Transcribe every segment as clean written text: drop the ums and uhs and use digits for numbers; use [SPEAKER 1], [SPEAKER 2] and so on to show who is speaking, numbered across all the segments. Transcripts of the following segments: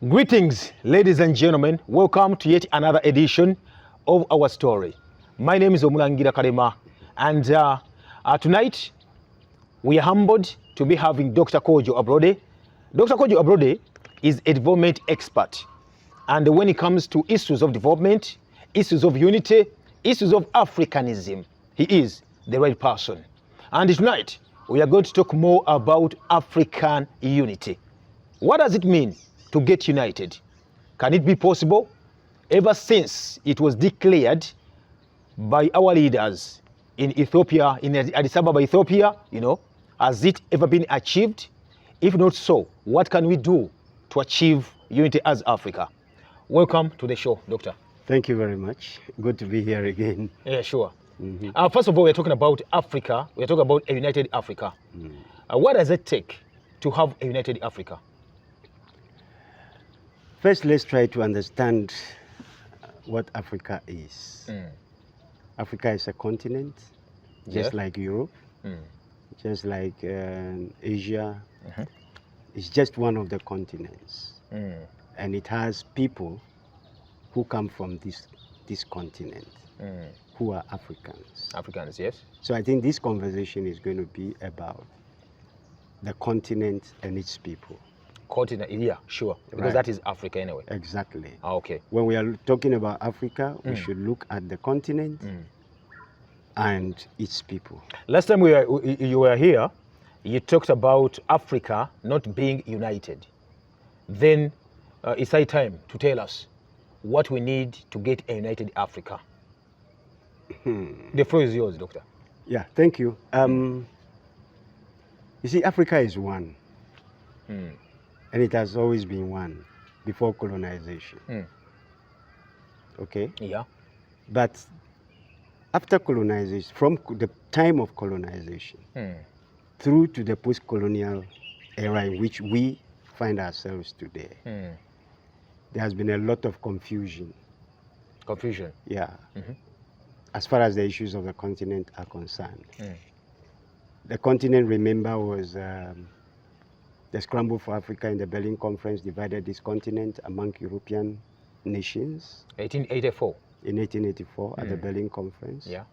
[SPEAKER 1] Greetings, ladies and gentlemen. Welcome to yet another edition of our story. My name is Omulangira Kalema, and tonight we are humbled to be having Dr. Kojo Ablode. Dr. Kojo Ablode is a development expert, and when it comes to issues of development, issues of unity, issues of Africanism, he is the right person. And tonight we are going to talk more about African unity. What does it mean to get united? Can it be possible? Ever since it was declared by our leaders in Ethiopia, in Addis Ababa, Ethiopia, has it ever been achieved? If not so, what can we do to achieve unity as Africa? Welcome to the show, Doctor.
[SPEAKER 2] Thank you very much. Good to be here again.
[SPEAKER 1] Yeah, sure. First of all, we're talking about Africa. We're talking about a united Africa. What does it take to have a united Africa?
[SPEAKER 2] First, let's try to understand what Africa is. Africa is a continent, just like Europe, just like Asia. It's just one of the continents. And it has people who come from this continent, who are Africans.
[SPEAKER 1] Africans, yes.
[SPEAKER 2] So I think this conversation is going to be about the continent and its people.
[SPEAKER 1] Continent, yeah, sure. Because that is Africa anyway.
[SPEAKER 2] Exactly.
[SPEAKER 1] Okay.
[SPEAKER 2] When we are talking about Africa, we should look at the continent and its people.
[SPEAKER 1] Last time you were here, you talked about Africa not being united. Then it's high time to tell us what we need to get a united Africa. The floor is yours, Doctor.
[SPEAKER 2] Yeah, thank you. You see, Africa is one. And it has always been one before colonization. Okay?
[SPEAKER 1] Yeah.
[SPEAKER 2] But after colonization, from the time of colonization through to the post-colonial era in which we find ourselves today, there has been a lot of confusion.
[SPEAKER 1] Confusion?
[SPEAKER 2] Yeah. As far as the issues of the continent are concerned. The continent, remember, was the scramble for Africa in the Berlin Conference divided this continent among European nations.
[SPEAKER 1] 1884.
[SPEAKER 2] In 1884 at the Berlin Conference.
[SPEAKER 1] Yeah.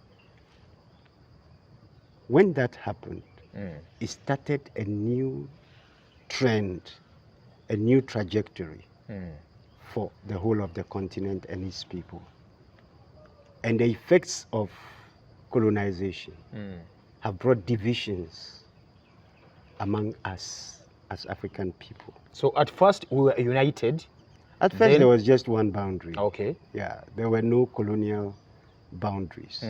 [SPEAKER 2] When that happened, it started a new trend, a new trajectory for the whole of the continent and its people. And the effects of colonization have brought divisions among us as African people.
[SPEAKER 1] So at first we were united.
[SPEAKER 2] At first there was just one boundary.
[SPEAKER 1] Okay.
[SPEAKER 2] Yeah, there were no colonial boundaries.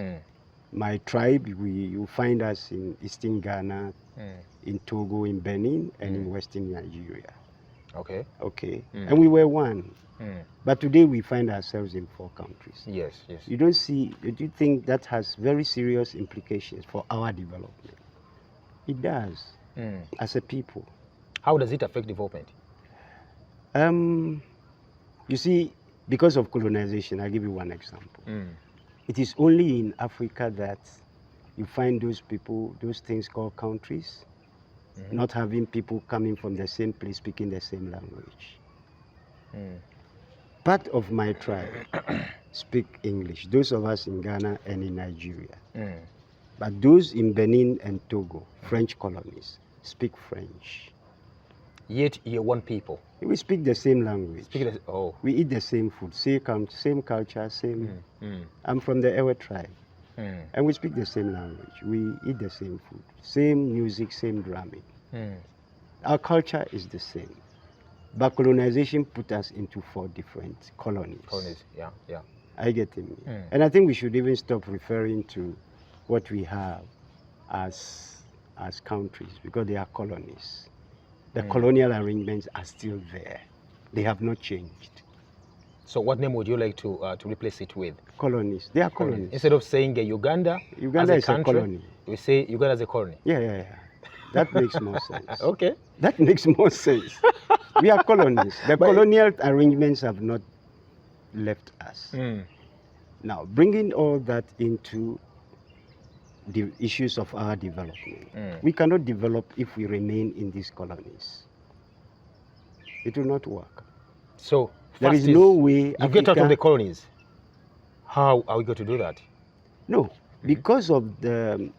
[SPEAKER 2] My tribe, you find us in Eastern Ghana, in Togo, in Benin, and in Western Nigeria.
[SPEAKER 1] Okay.
[SPEAKER 2] Okay. And we were one. But today we find ourselves in 4 countries.
[SPEAKER 1] Yes, yes.
[SPEAKER 2] You do think that has very serious implications for our development? It does, as a people.
[SPEAKER 1] How does it affect development?
[SPEAKER 2] You see, because of colonization, I'll give you one example. It is only in Africa that you find those people, those things called countries, not having people coming from the same place speaking the same language. Part of my tribe speak English, those of us in Ghana and in Nigeria. But those in Benin and Togo, French colonies, speak French.
[SPEAKER 1] Yet you're one people.
[SPEAKER 2] We speak the same language. We eat the same food, same culture, same. I'm from the Ewe tribe. And we speak the same language. We eat the same food, same music, same drumming. Our culture is the same. But colonization put us into 4 different colonies.
[SPEAKER 1] Colonies, yeah, yeah.
[SPEAKER 2] I get it. And I think we should even stop referring to what we have as countries, because they are colonies. The colonial arrangements are still there. They have not changed.
[SPEAKER 1] So what name would you like to replace it with?
[SPEAKER 2] Colonies. They are colonies.
[SPEAKER 1] Instead of saying Uganda as
[SPEAKER 2] is
[SPEAKER 1] country,
[SPEAKER 2] a colony.
[SPEAKER 1] We say Uganda as a colony.
[SPEAKER 2] Yeah. That makes more sense.
[SPEAKER 1] Okay.
[SPEAKER 2] That makes more sense. We are colonies. The colonial arrangements have not left us. Now, bringing all that into the issues of our development. We cannot develop if we remain in these colonies. It will not work.
[SPEAKER 1] So
[SPEAKER 2] There
[SPEAKER 1] first
[SPEAKER 2] is no way
[SPEAKER 1] you get out of
[SPEAKER 2] Africa-
[SPEAKER 1] the colonies. How are we going to do that?
[SPEAKER 2] No, because of the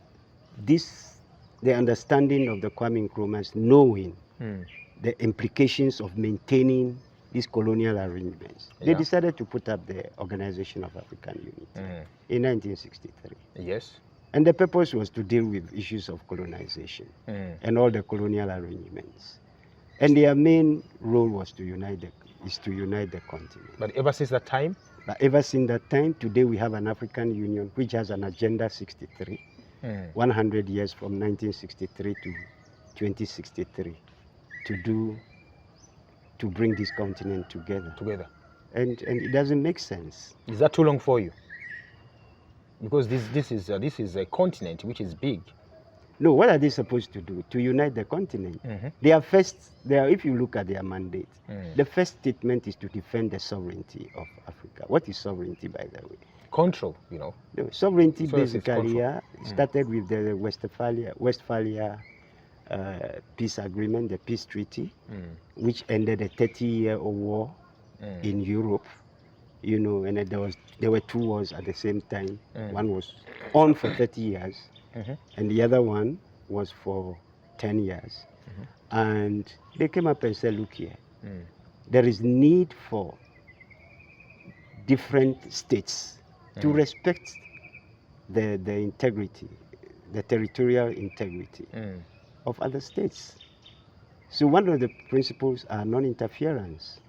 [SPEAKER 2] understanding of the Kwame Nkrumah's knowing the implications of maintaining these colonial arrangements, they
[SPEAKER 1] Yeah.
[SPEAKER 2] decided to put up the Organization of African Unity in 1963.
[SPEAKER 1] Yes.
[SPEAKER 2] And the purpose was to deal with issues of colonization and all the colonial arrangements. And their main role was to unite the continent.
[SPEAKER 1] But ever since that time,
[SPEAKER 2] But ever since that time, today we have an African Union which has an Agenda 63, 100 years from 1963 to 2063, to bring this continent together. And it doesn't make sense.
[SPEAKER 1] Is that too long for you? Because this is a continent which is big.
[SPEAKER 2] No, what are they supposed to do? To unite the continent. If you look at their mandate, the first statement is to defend the sovereignty of Africa. What is sovereignty, by the way?
[SPEAKER 1] Control, you know.
[SPEAKER 2] No, sovereignty
[SPEAKER 1] So it's
[SPEAKER 2] basically
[SPEAKER 1] control.
[SPEAKER 2] Started with the Westphalia peace agreement, the peace treaty, which ended a 30-year war in Europe. You know, and there were two wars at the same time. One was on for 30 years, and the other one was for 10 years. And they came up and said, look here, there is need for different states to respect the integrity, the territorial integrity of other states. So one of the principles are non-interference.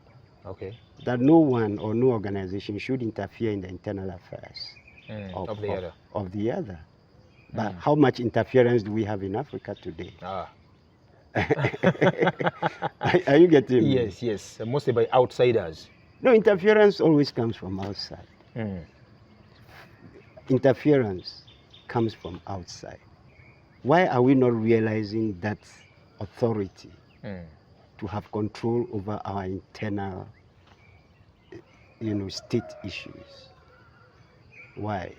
[SPEAKER 1] Okay.
[SPEAKER 2] That no one or no organization should interfere in the internal affairs
[SPEAKER 1] Of
[SPEAKER 2] the other. But how much interference do we have in Africa today? Are you getting me?
[SPEAKER 1] Yes. Mostly by outsiders.
[SPEAKER 2] No, interference always comes from outside. Interference comes from outside. Why are we not realizing that authority to have control over our internal, state issues? Why?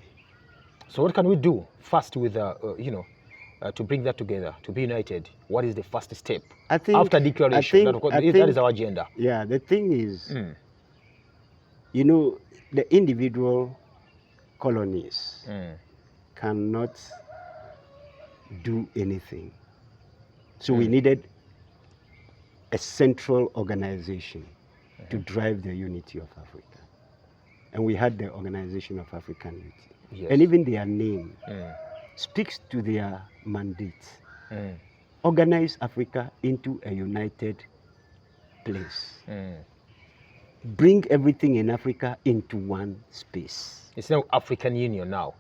[SPEAKER 1] So what can we do first with, to bring that together, to be united? What is the first step?
[SPEAKER 2] I think,
[SPEAKER 1] after declaration, that is our agenda.
[SPEAKER 2] Yeah, the thing is, the individual colonies cannot do anything. So we needed a central organization to drive the unity of Africa. And we had the Organization of African Unity.
[SPEAKER 1] Yes.
[SPEAKER 2] And even their name speaks to their mandate. Organize Africa into a united place. Bring everything in Africa into one space.
[SPEAKER 1] It's now African Union now.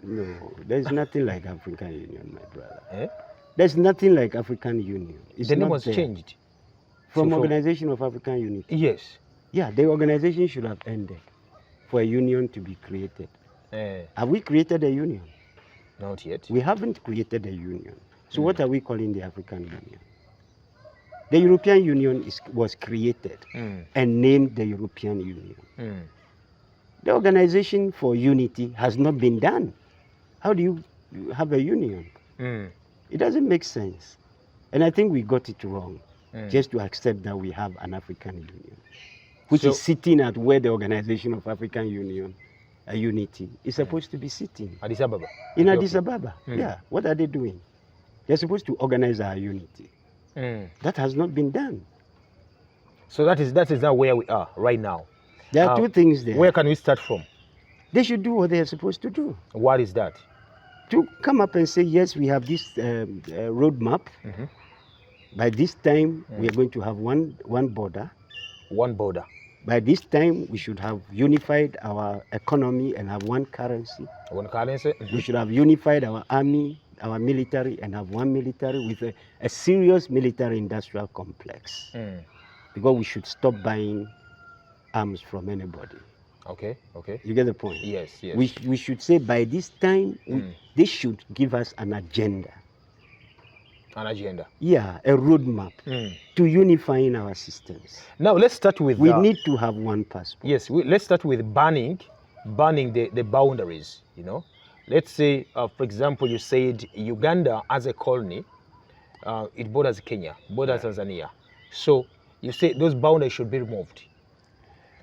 [SPEAKER 2] No, there's nothing like African Union, my brother. There's nothing like African Union.
[SPEAKER 1] The name was changed.
[SPEAKER 2] From Organization of African Unity.
[SPEAKER 1] Yes.
[SPEAKER 2] Yeah, the organization should have ended for a union to be created. Have we created a union?
[SPEAKER 1] Not yet.
[SPEAKER 2] We haven't created a union. So what are we calling the African Union? The European Union was created and named the European Union. The Organization for Unity has not been done. How do you have a union? It doesn't make sense. And I think we got it wrong just to accept that we have an African Union, which is sitting at where the Organization of African Union, a unity, is supposed to be sitting.
[SPEAKER 1] Addis Ababa.
[SPEAKER 2] In Addis Ababa. Yeah. What are they doing? They're supposed to organize our unity. That has not been done.
[SPEAKER 1] So that is now where we are right now.
[SPEAKER 2] There are two things there.
[SPEAKER 1] Where can we start from?
[SPEAKER 2] They should do what they are supposed to do.
[SPEAKER 1] What is that?
[SPEAKER 2] To come up and say, yes, we have this roadmap. By this time, we are going to have one border.
[SPEAKER 1] One border.
[SPEAKER 2] By this time, we should have unified our economy and have one currency.
[SPEAKER 1] One currency.
[SPEAKER 2] We should have unified our army, our military, and have one military with a serious military-industrial complex. Because we should stop buying arms from anybody.
[SPEAKER 1] Okay.
[SPEAKER 2] You get the point?
[SPEAKER 1] Yes.
[SPEAKER 2] We should say by this time, they should give us an agenda.
[SPEAKER 1] An agenda.
[SPEAKER 2] Yeah, a roadmap to unifying our systems.
[SPEAKER 1] Now let's start with...
[SPEAKER 2] We need to have one passport.
[SPEAKER 1] Yes, let's start with banning the boundaries, Let's say, for example, you said Uganda as a colony, it borders Kenya, borders Tanzania. So you say those boundaries should be removed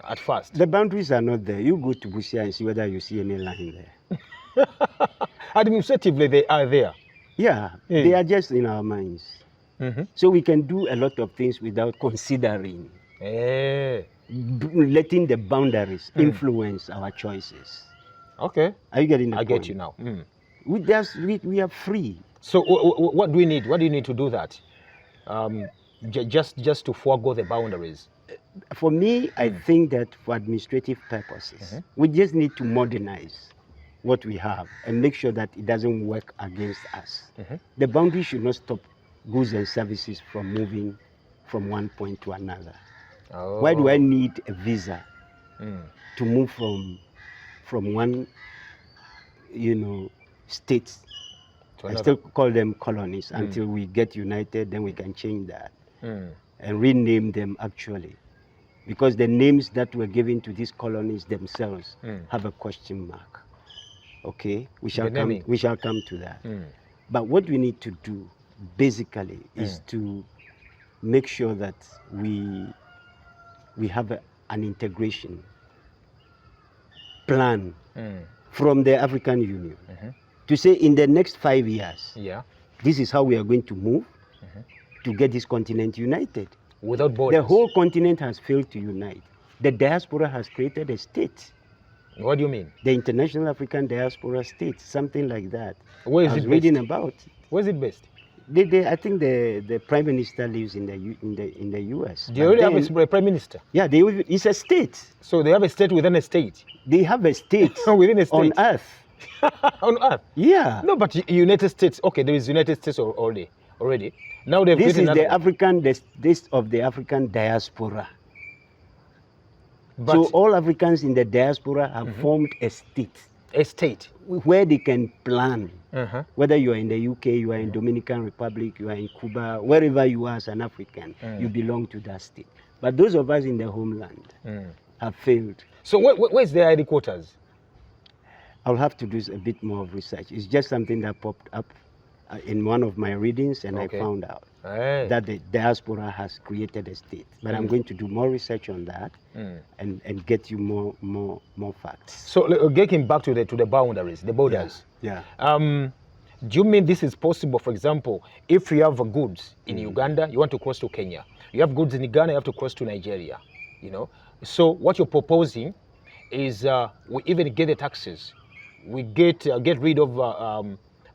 [SPEAKER 1] at first.
[SPEAKER 2] The boundaries are not there. You go to Busia and see whether you see any line there.
[SPEAKER 1] Administratively, they are there.
[SPEAKER 2] Yeah, they are just in our minds. So we can do a lot of things without considering, letting the boundaries influence our choices.
[SPEAKER 1] Okay.
[SPEAKER 2] Are you getting the point?
[SPEAKER 1] I get you now.
[SPEAKER 2] We are free.
[SPEAKER 1] So what do we need? What do you need to do that? Just to forego the boundaries?
[SPEAKER 2] For me, I think that for administrative purposes, we just need to modernize what we have and make sure that it doesn't work against us. The boundary should not stop goods and services from moving from one point to another. Oh. Why do I need a visa to move from one, state? I still call them colonies until we get united, then we can change that and rename them actually. Because the names that were given to these colonies themselves have a question mark. Okay, we shall come to that. But what we need to do basically is to make sure that we have an integration plan from the African Union to say in the next 5 years, this is how we are going to move to get this continent united.
[SPEAKER 1] Without borders.
[SPEAKER 2] The whole continent has failed to unite. The diaspora has created a state.
[SPEAKER 1] What do you mean?
[SPEAKER 2] The International African Diaspora State, something like that.
[SPEAKER 1] Where is
[SPEAKER 2] I was
[SPEAKER 1] it
[SPEAKER 2] reading
[SPEAKER 1] based?
[SPEAKER 2] about it.
[SPEAKER 1] Where is it based?
[SPEAKER 2] I think the Prime Minister lives in the U.S.
[SPEAKER 1] Do you already have a Prime Minister?
[SPEAKER 2] Yeah, it's a state.
[SPEAKER 1] So they have a state within a state?
[SPEAKER 2] They have a state
[SPEAKER 1] within a state?
[SPEAKER 2] On Earth.
[SPEAKER 1] On Earth?
[SPEAKER 2] Yeah.
[SPEAKER 1] No, but United States, okay, there is United States already. Now they've
[SPEAKER 2] This is
[SPEAKER 1] the
[SPEAKER 2] state of the African diaspora.
[SPEAKER 1] But
[SPEAKER 2] so all Africans in the diaspora have formed a state.
[SPEAKER 1] A state?
[SPEAKER 2] Where they can plan. Whether you are in the UK, you are in Dominican Republic, you are in Cuba, wherever you are as an African, you belong to that state. But those of us in the homeland have failed.
[SPEAKER 1] So where's their headquarters?
[SPEAKER 2] I'll have to do a bit more of research. It's just something that popped up in one of my readings, and I found out that the diaspora has created a state. But I'm going to do more research on that and get you more facts.
[SPEAKER 1] So getting back to the boundaries, the borders.
[SPEAKER 2] Yeah.
[SPEAKER 1] Do you mean this is possible? For example, if you have goods in Uganda, you want to cross to Kenya. You have goods in Uganda, you have to cross to Nigeria. So what you're proposing is we even get the taxes. We get rid of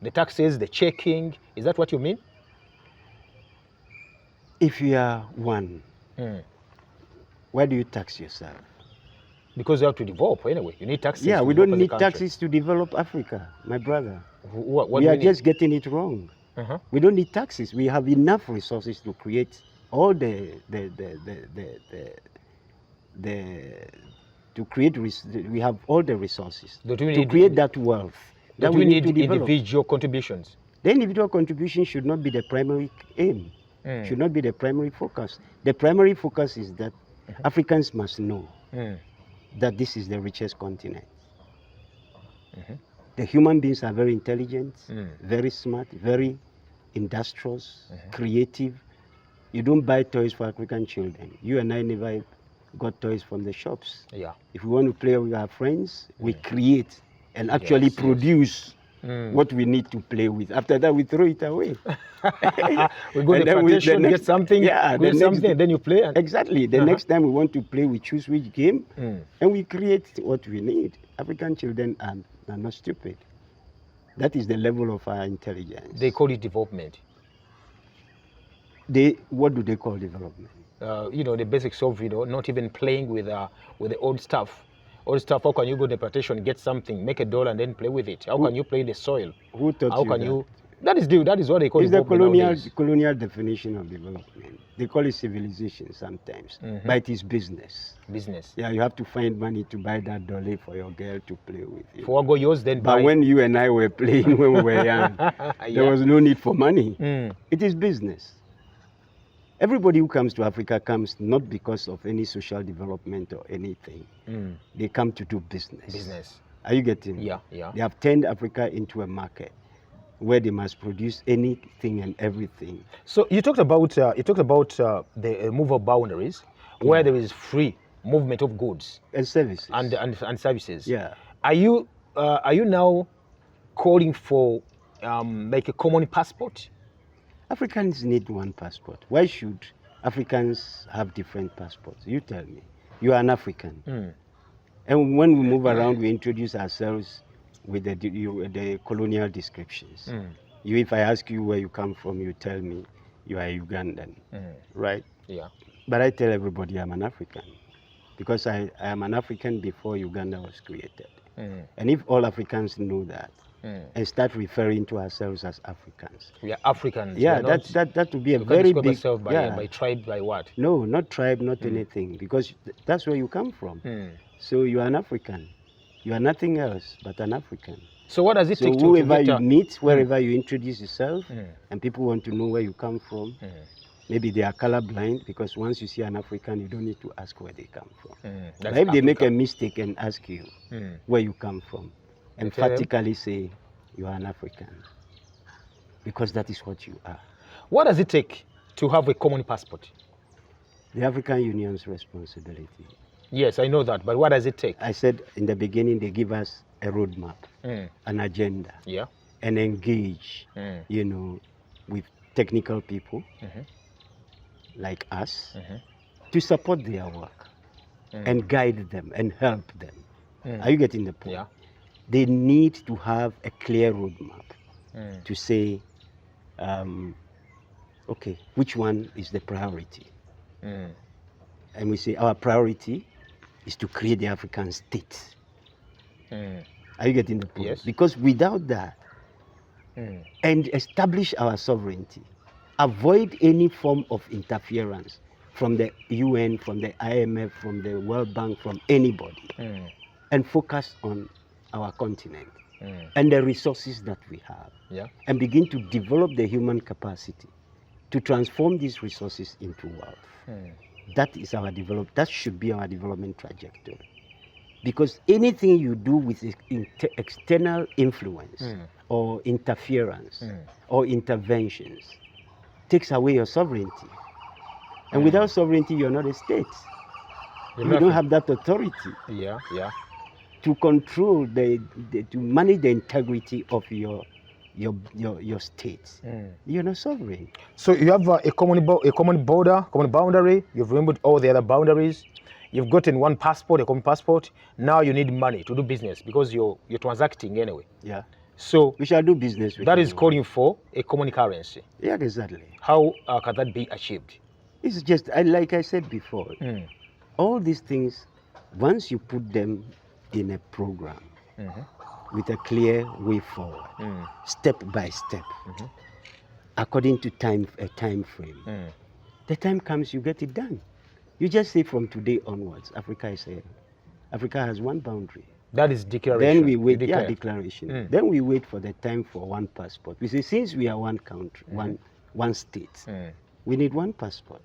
[SPEAKER 1] the taxes, the checking. Is that what you mean?
[SPEAKER 2] If you are one, why do you tax yourself?
[SPEAKER 1] Because you have to develop anyway. You need taxes.
[SPEAKER 2] Yeah, we don't need taxes to develop Africa, my brother. We are just getting it wrong. We don't need taxes. We have enough resources to create all we have all the resources to create that wealth.
[SPEAKER 1] That we need individual contributions.
[SPEAKER 2] The individual contribution should not be the primary aim, should not be the primary focus. The primary focus is that Africans must know that this is the richest continent. The human beings are very intelligent, very smart, very industrious, creative. You don't buy toys for African children. You and I never got toys from the shops. Yeah. If we want to play with our friends, we create and actually produce what we need to play with. After that, we throw it away.
[SPEAKER 1] We go to the plantation, get something, then you play.
[SPEAKER 2] Exactly. The next time we want to play, we choose which game, and we create what we need. African children are not stupid. That is the level of our intelligence.
[SPEAKER 1] They call it development.
[SPEAKER 2] What do they call development?
[SPEAKER 1] The basics of, not even playing with the old stuff. Old stuff, how can you go to the plantation, get something, make $1 and then play with it? How can you play the soil?
[SPEAKER 2] Who taught you
[SPEAKER 1] that is what they call development.
[SPEAKER 2] It's the colonial definition of development. They call it civilization sometimes, but it is business.
[SPEAKER 1] Business.
[SPEAKER 2] Yeah, you have to find money to buy that dolly for your girl to play with.
[SPEAKER 1] For go yours, then
[SPEAKER 2] but when you and I were playing when we were young, there was no need for money. It is business. Everybody who comes to Africa comes not because of any social development or anything. They come to do business.
[SPEAKER 1] Business.
[SPEAKER 2] Are you getting me?
[SPEAKER 1] Yeah, yeah.
[SPEAKER 2] They have turned Africa into a market. where they must produce anything and everything.
[SPEAKER 1] So you talked about the move of boundaries, where there is free movement of goods
[SPEAKER 2] And services.
[SPEAKER 1] and services.
[SPEAKER 2] Yeah.
[SPEAKER 1] Are you now calling for like a common passport?
[SPEAKER 2] Africans need one passport. Why should Africans have different passports? You tell me. You are an African. And when we move around, we introduce ourselves with the colonial descriptions. If I ask you where you come from, you tell me you are Ugandan, right?
[SPEAKER 1] Yeah.
[SPEAKER 2] But I tell everybody I'm an African because I am an African before Uganda was created. And if all Africans know that and start referring to ourselves as Africans.
[SPEAKER 1] We are Africans.
[SPEAKER 2] Yeah, that would be a very big...
[SPEAKER 1] yourself by tribe, by what?
[SPEAKER 2] No, not tribe, not anything, because that's where you come from. So you are an African. You are nothing else but an African.
[SPEAKER 1] So what does it take to
[SPEAKER 2] whoever you meet, wherever you introduce yourself, and people want to know where you come from, maybe they are colorblind, because once you see an African, you don't need to ask where they come from. But if they make a mistake and ask you where you come from, emphatically say you are an African, because that is what you are.
[SPEAKER 1] What does it take to have a common passport?
[SPEAKER 2] The African Union's responsibility.
[SPEAKER 1] Yes, I know that, but what does it take?
[SPEAKER 2] I said in the beginning, they give us a roadmap, an agenda, and engage, you know, with technical people like us to support their work and guide them and help them. Are you getting the point?
[SPEAKER 1] Yeah.
[SPEAKER 2] They need to have a clear roadmap to say, okay, which one is the priority? And we say our priority is to create the African state. Are you getting the point?
[SPEAKER 1] Yes.
[SPEAKER 2] Because without that, and establish our sovereignty, avoid any form of interference from the UN, from the IMF, from the World Bank, from anybody, and focus on our continent and the resources that we have, and begin to develop the human capacity to transform these resources into wealth. That is our that should be our development trajectory. Because anything you do with external influence or interference or interventions takes away your sovereignty. And without sovereignty, you're not a state. You don't have that authority to control, to manage the integrity of your state. You're not sovereign.
[SPEAKER 1] So you have a common border, common boundary. You've removed all the other boundaries. You've gotten one passport, a common passport. Now you need money to do business because you're transacting anyway.
[SPEAKER 2] Yeah.
[SPEAKER 1] So
[SPEAKER 2] we shall do business with
[SPEAKER 1] that is calling for a common currency.
[SPEAKER 2] Yeah, exactly.
[SPEAKER 1] How can that be achieved?
[SPEAKER 2] It's just like I said before. All these things, once you put them in a program with a clear way forward, step by step, according to a time frame, the time comes you get it done. You just say from today onwards, Africa has one boundary.
[SPEAKER 1] That is declaration.
[SPEAKER 2] Then we wait, declaration. Then we wait for the time for one passport. We say, since we are one country, one state, we need one passport,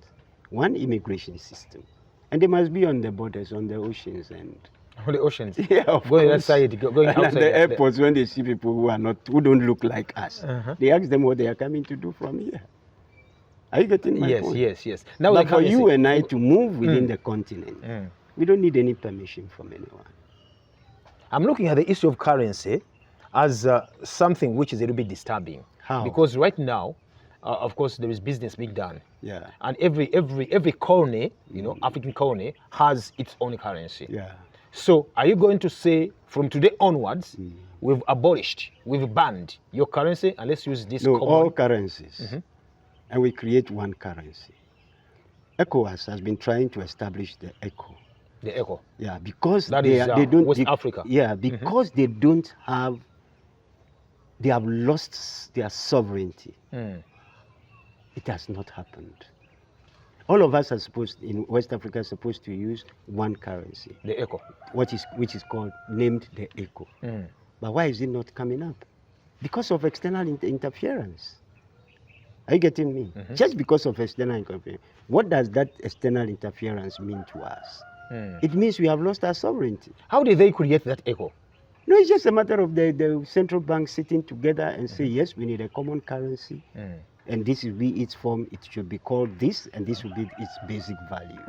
[SPEAKER 2] one immigration system. And they must be on the borders, on the oceans and...
[SPEAKER 1] On the oceans?
[SPEAKER 2] Yeah, of
[SPEAKER 1] going
[SPEAKER 2] course.
[SPEAKER 1] Outside, going outside.
[SPEAKER 2] And the airports, when they see people who don't look like us, they ask them what they are coming to do from here. Are you getting my point?
[SPEAKER 1] Yes. Now,
[SPEAKER 2] but for you and I to move within the continent, we don't need any permission from anyone.
[SPEAKER 1] I'm looking at the issue of currency as something which is a little bit disturbing.
[SPEAKER 2] How?
[SPEAKER 1] Because right now, of course, there is business being done.
[SPEAKER 2] Yeah.
[SPEAKER 1] And every colony, African colony, has its own currency.
[SPEAKER 2] Yeah.
[SPEAKER 1] So are you going to say from today onwards, we've banned your currency and let's use this common?
[SPEAKER 2] All currencies. And we create one currency. ECOWAS has been trying to establish the ECO.
[SPEAKER 1] The ECO?
[SPEAKER 2] Yeah, because
[SPEAKER 1] they don't... West Africa?
[SPEAKER 2] Yeah, because they have lost their sovereignty. It has not happened. All of us in West Africa are supposed to use one currency.
[SPEAKER 1] The ECO.
[SPEAKER 2] Which is named the ECO. But why is it not coming up? Because of external interference. Are you getting me? Just because of external interference. What does that external interference mean to us? It means we have lost our sovereignty.
[SPEAKER 1] How did they create that ECO?
[SPEAKER 2] No, it's just a matter of the central bank sitting together and say, yes, we need a common currency, and this will be its form. It should be called this, and this will be its basic value.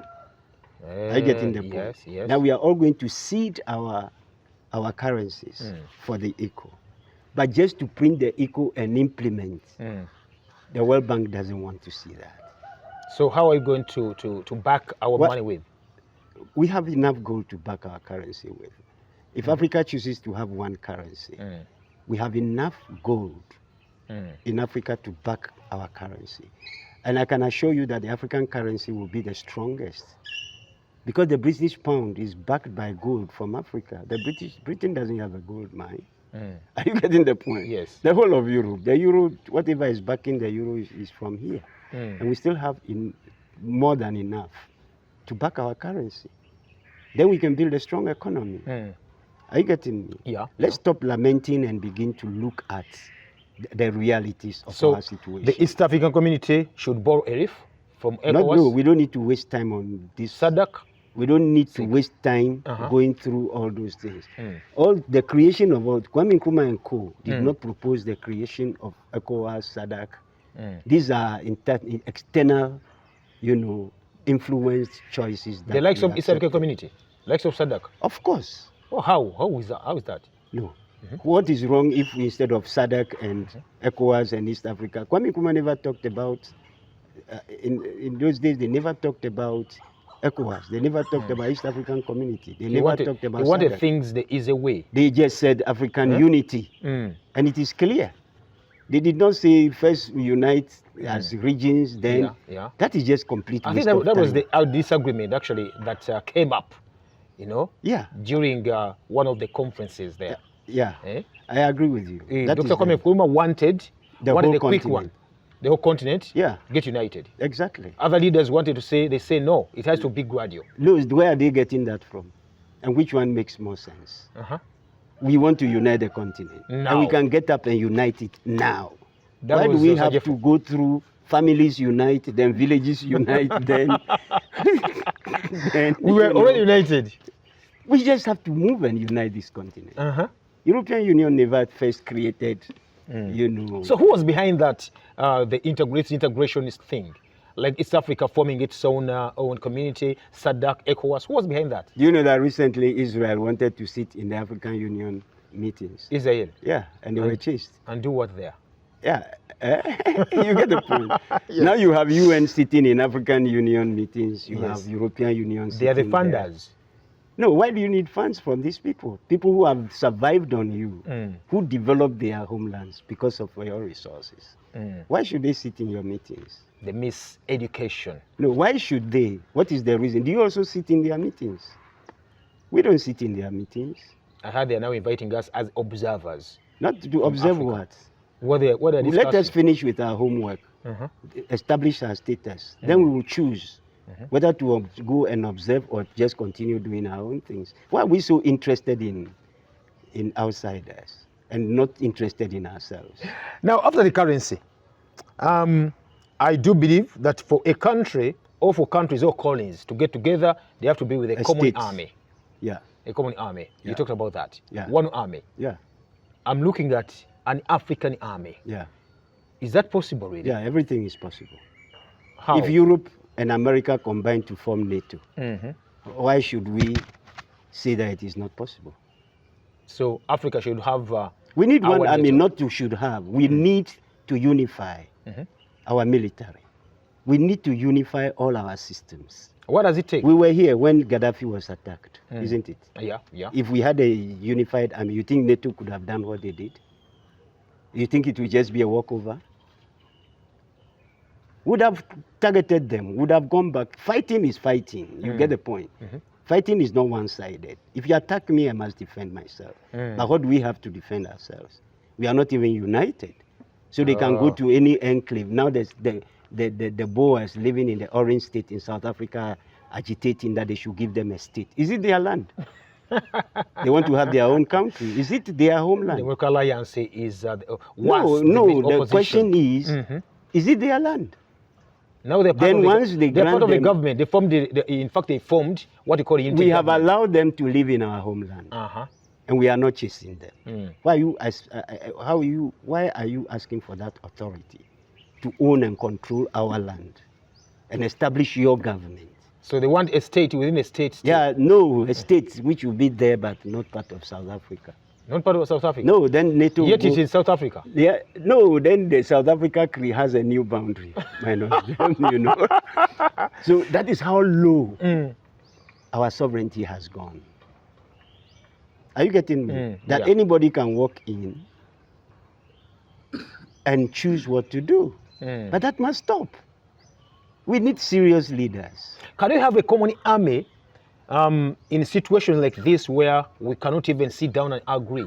[SPEAKER 2] Are you getting the point?
[SPEAKER 1] Yes, yes.
[SPEAKER 2] Now we are all going to cede our currencies for the eco. But just to print the eco and implement, the World Bank doesn't want to see that.
[SPEAKER 1] So how are you going to back our money with?
[SPEAKER 2] We have enough gold to back our currency with. If Africa chooses to have one currency, we have enough gold in Africa to back our currency. And I can assure you that the African currency will be the strongest. Because the British pound is backed by gold from Africa. Britain doesn't have a gold mine. Are you getting the point?
[SPEAKER 1] Yes.
[SPEAKER 2] The whole of Europe, the euro, whatever is backing the euro is from here. And we still have more than enough to back our currency. Then we can build a strong economy. Are you getting me?
[SPEAKER 1] Yeah.
[SPEAKER 2] Let's stop lamenting and begin to look at the realities of our situation.
[SPEAKER 1] The East African community should borrow a reef from ECOWAS?
[SPEAKER 2] No, we don't need to waste time on this.
[SPEAKER 1] SADC?
[SPEAKER 2] We don't need to waste time going through all those things. All the creation of Kwame Nkrumah and Co. did not propose the creation of ECOWAS, SADC. These are external, influenced choices.
[SPEAKER 1] The likes of East African community, likes of SADC.
[SPEAKER 2] Of course.
[SPEAKER 1] Oh, how is that? How is that?
[SPEAKER 2] No. What is wrong if instead of SADC and ECOWAS and East Africa, Kwame Nkrumah never talked about, in those days they never talked about ECOWAS, they never talked about East African community, they never talked about SADC.
[SPEAKER 1] They wanted things the easy way.
[SPEAKER 2] They just said African unity, and it is clear. They did not say first we unite as regions, then that is just complete waste of time. I think
[SPEAKER 1] that was our disagreement actually that came up, during one of the conferences there.
[SPEAKER 2] I agree with you.
[SPEAKER 1] Dr. Kwame Nkrumah wanted
[SPEAKER 2] the
[SPEAKER 1] quick one. The whole continent get united.
[SPEAKER 2] Exactly.
[SPEAKER 1] Other leaders wanted to say, they say no, it has to be gradual.
[SPEAKER 2] No, where are they getting that from? And which one makes more sense? We want to unite the continent.
[SPEAKER 1] Now.
[SPEAKER 2] And we can get up and unite it now. Why do we have to go through families unite, then villages unite, then...
[SPEAKER 1] we were already united.
[SPEAKER 2] We just have to move and unite this continent. European Union never first created,
[SPEAKER 1] So who was behind that, the integrationist thing? Like East Africa forming its own community, SADC, ECOWAS. Who was behind that?
[SPEAKER 2] Do you know that recently Israel wanted to sit in the African Union meetings?
[SPEAKER 1] Israel?
[SPEAKER 2] Yeah, and they were chased.
[SPEAKER 1] And do what there?
[SPEAKER 2] Yeah, you get the point. Now you have UN sitting in African Union meetings, you have European Union sitting.
[SPEAKER 1] They are the funders.
[SPEAKER 2] There. No, why do you need funds from these people? People who have survived on you, who developed their homelands because of your resources. Why should they sit in your meetings?
[SPEAKER 1] They miss education.
[SPEAKER 2] No, why should they? What is the reason? Do you also sit in their meetings? We don't sit in their meetings.
[SPEAKER 1] I heard they are now inviting us as observers.
[SPEAKER 2] Not to observe Africa.
[SPEAKER 1] What are discussing?
[SPEAKER 2] Let us finish with our homework, establish our status. Then we will choose whether to go and observe or just continue doing our own things. Why are we so interested in outsiders and not interested in ourselves?
[SPEAKER 1] Now, after the currency, I do believe that for a country or for countries or colonies to get together, they have to be with a common army.
[SPEAKER 2] Yeah.
[SPEAKER 1] A common army. Yeah. You talked about that.
[SPEAKER 2] Yeah.
[SPEAKER 1] One army.
[SPEAKER 2] Yeah.
[SPEAKER 1] I'm looking at an African army.
[SPEAKER 2] Yeah.
[SPEAKER 1] Is that possible, really?
[SPEAKER 2] Yeah, everything is possible.
[SPEAKER 1] How?
[SPEAKER 2] If Europe and America combine to form NATO, why should we say that it is not possible?
[SPEAKER 1] So Africa should have...
[SPEAKER 2] we need one army, not to should have. We need to unify our military. We need to unify all our systems.
[SPEAKER 1] What does it take?
[SPEAKER 2] We were here when Gaddafi was attacked, isn't it?
[SPEAKER 1] Yeah.
[SPEAKER 2] If we had a unified army, you think NATO could have done what they did? You think it would just be a walkover? Would have targeted them, would have gone back. Fighting is fighting. You get the point. Fighting is not one-sided. If you attack me, I must defend myself. But what do we have to defend ourselves? We are not even united. So they can go to any enclave. Now there's the Boers living in the Orange State in South Africa agitating that they should give them a state. Is it their land? They want to have their own country. Is it their homeland?
[SPEAKER 1] The Worker Alliance is
[SPEAKER 2] no. The question is it their land?
[SPEAKER 1] Now they're part of the government. They formed in fact, they formed what you call the
[SPEAKER 2] We have allowed them to live in our homeland. and we are not chasing them. Why are you asking for that authority to own and control our land and establish your government?
[SPEAKER 1] So they want a state within a state.
[SPEAKER 2] Yeah, no, a state which will be there but not part of South Africa.
[SPEAKER 1] Not part of South Africa?
[SPEAKER 2] No, then NATO...
[SPEAKER 1] Yet it's in South Africa?
[SPEAKER 2] Yeah, no, then the South Africa has a new boundary. You know. So that is how low our sovereignty has gone. Are you getting me? That anybody can walk in and choose what to do. But that must stop. We need serious leaders.
[SPEAKER 1] Can we have a common army in situations like this where we cannot even sit down and agree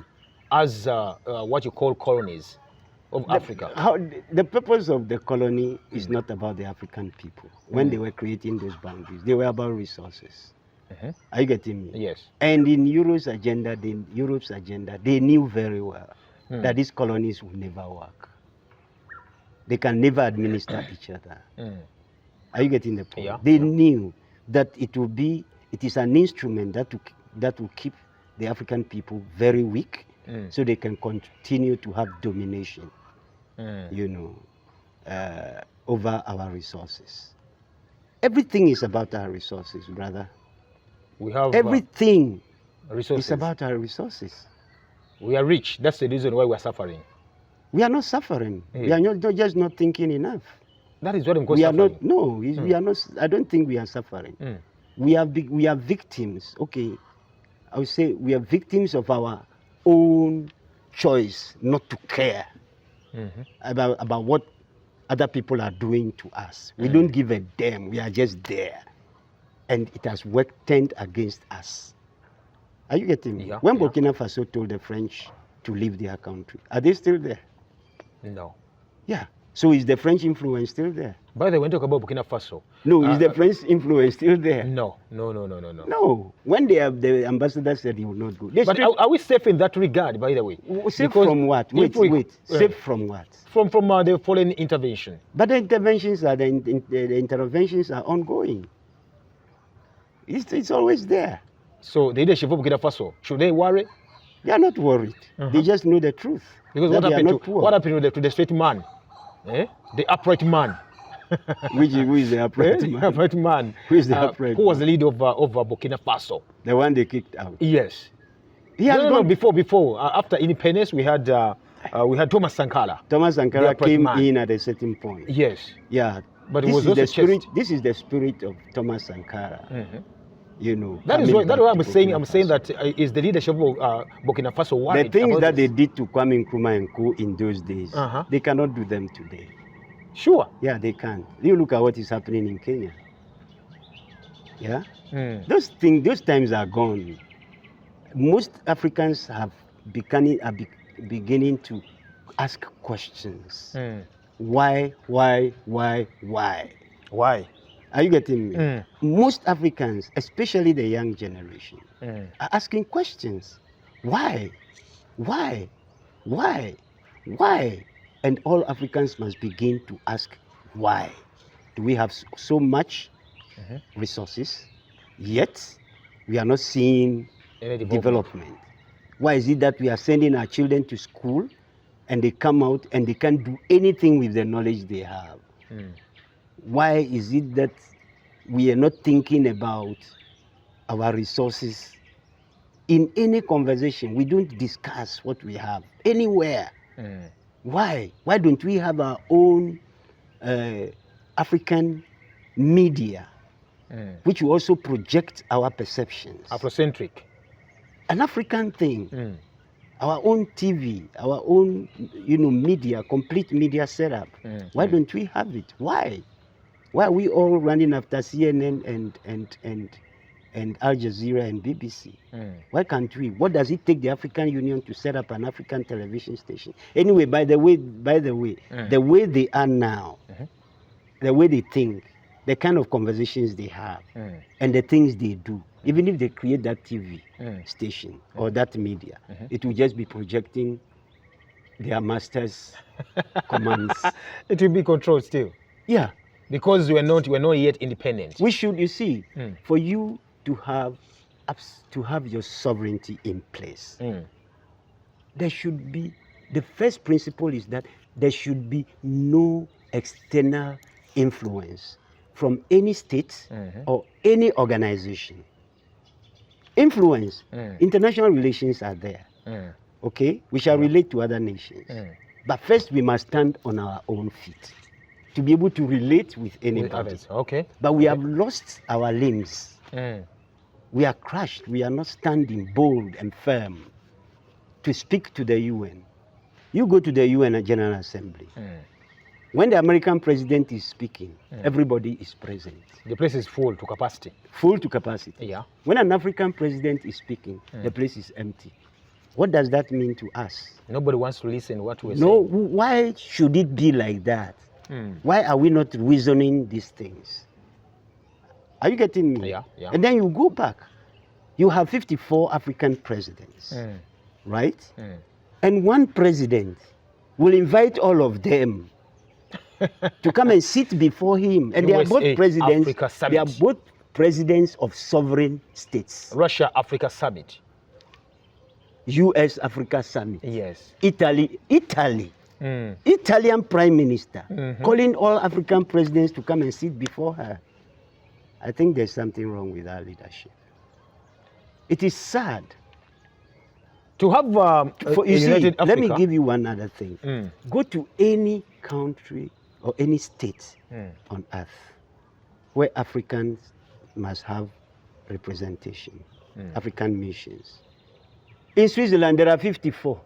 [SPEAKER 1] as what you call colonies of Africa?
[SPEAKER 2] The purpose of the colony is not about the African people. When they were creating those boundaries, they were about resources. Are you getting me?
[SPEAKER 1] Yes.
[SPEAKER 2] And in Europe's agenda, they knew very well that these colonies would never work. They can never administer each other. Are you getting the point?
[SPEAKER 1] Yeah.
[SPEAKER 2] They knew that it is an instrument that will keep the African people very weak, so they can continue to have domination, you know, over our resources. Everything is about our resources, brother.
[SPEAKER 1] We have
[SPEAKER 2] everything
[SPEAKER 1] resources.
[SPEAKER 2] is about our resources.
[SPEAKER 1] We are rich. That's the reason why we are suffering.
[SPEAKER 2] We are not suffering. We are just not thinking enough.
[SPEAKER 1] That is what I'm calling
[SPEAKER 2] suffering.
[SPEAKER 1] Are not.
[SPEAKER 2] No, we are not. I don't think we are suffering. We are victims. Okay, I would say we are victims of our own choice not to care about what other people are doing to us. We don't give a damn. We are just there, and it has turned against us. Are you getting me?
[SPEAKER 1] Yeah,
[SPEAKER 2] when Burkina Faso told the French to leave their country, are they still there?
[SPEAKER 1] No.
[SPEAKER 2] Yeah. So is the French influence still there?
[SPEAKER 1] By the way, when you talk about Burkina Faso.
[SPEAKER 2] No, is the French influence still there?
[SPEAKER 1] No.
[SPEAKER 2] No. When the ambassador said he would not go.
[SPEAKER 1] But are we safe in that regard, by the way?
[SPEAKER 2] Safe from what? Wait. Safe from what?
[SPEAKER 1] From the foreign intervention.
[SPEAKER 2] But the interventions are the interventions are ongoing. It's always there.
[SPEAKER 1] So the leadership of Burkina Faso, should they worry?
[SPEAKER 2] They are not worried. They just know the truth.
[SPEAKER 1] Because what happened to the straight man? The upright man.
[SPEAKER 2] Who is the upright man?
[SPEAKER 1] The upright man.
[SPEAKER 2] Who is the upright
[SPEAKER 1] Who was the leader of Burkina Faso?
[SPEAKER 2] The one they kicked out.
[SPEAKER 1] Yes. Before after independence we had Thomas Sankara.
[SPEAKER 2] Thomas Sankara came in at a certain point.
[SPEAKER 1] Yes.
[SPEAKER 2] Yeah.
[SPEAKER 1] But it was also the spirit.
[SPEAKER 2] This is the spirit of Thomas Sankara. You know.
[SPEAKER 1] That's why I'm saying that is the leadership of Burkina Faso worried.
[SPEAKER 2] The things that they did to Kwame Nkrumah and Co in those days, they cannot do them today.
[SPEAKER 1] Sure.
[SPEAKER 2] Yeah, they can. You look at what is happening in Kenya. Yeah. Those times are gone. Most Africans are beginning to ask questions. Why? Are you getting me? Most Africans, especially the young generation, are asking questions. Why? And all Africans must begin to ask why. Do we have so much resources, yet we are not seeing any development? Why is it that we are sending our children to school and they come out and they can't do anything with the knowledge they have? Why is it that we are not thinking about our resources in any conversation? We don't discuss what we have anywhere. Why? Why don't we have our own African media, which will also project our perceptions?
[SPEAKER 1] Afrocentric.
[SPEAKER 2] An African thing. Our own TV, our own, media, complete media setup. Why don't we have it? Why? Why are we all running after CNN and Al Jazeera and BBC? Why can't we? What does it take the African Union to set up an African television station? Anyway, by the way, the way they are now, the way they think, the kind of conversations they have, and the things they do, even if they create that TV station or that media, it will just be projecting their masters' commands.
[SPEAKER 1] It will be controlled still.
[SPEAKER 2] Yeah.
[SPEAKER 1] Because we're not yet independent.
[SPEAKER 2] We should, you see, for you to have to have your sovereignty in place, there should be, the first principle is that there should be no external influence from any state or any organization. Influence, international relations are there. Okay, we shall relate to other nations. But first we must stand on our own feet to be able to relate with anybody.
[SPEAKER 1] Okay.
[SPEAKER 2] But we have lost our limbs. We are crushed. We are not standing bold and firm to speak to the UN. You go to the UN General Assembly. When the American president is speaking, everybody is present.
[SPEAKER 1] The place is full to capacity.
[SPEAKER 2] Full to capacity.
[SPEAKER 1] Yeah.
[SPEAKER 2] When an African president is speaking, the place is empty. What does that mean to us?
[SPEAKER 1] Nobody wants to listen what we're
[SPEAKER 2] No,
[SPEAKER 1] saying.
[SPEAKER 2] why should it be like that? Why are we not reasoning these things? Are you getting me?
[SPEAKER 1] Yeah, yeah.
[SPEAKER 2] And then you go back. You have 54 African presidents, right? And one president will invite all of them to come and sit before him. And they are both presidents. They are both presidents of sovereign states.
[SPEAKER 1] Russia-Africa Summit.
[SPEAKER 2] US-Africa Summit.
[SPEAKER 1] Yes.
[SPEAKER 2] Italy. Italian Prime Minister calling all African presidents to come and sit before her. I think there's something wrong with our leadership. It is sad.
[SPEAKER 1] To have
[SPEAKER 2] You see,
[SPEAKER 1] United Africa.
[SPEAKER 2] let me give you one other thing. Go to any country or any state on earth where Africans must have representation, African missions. In Switzerland, there are 54.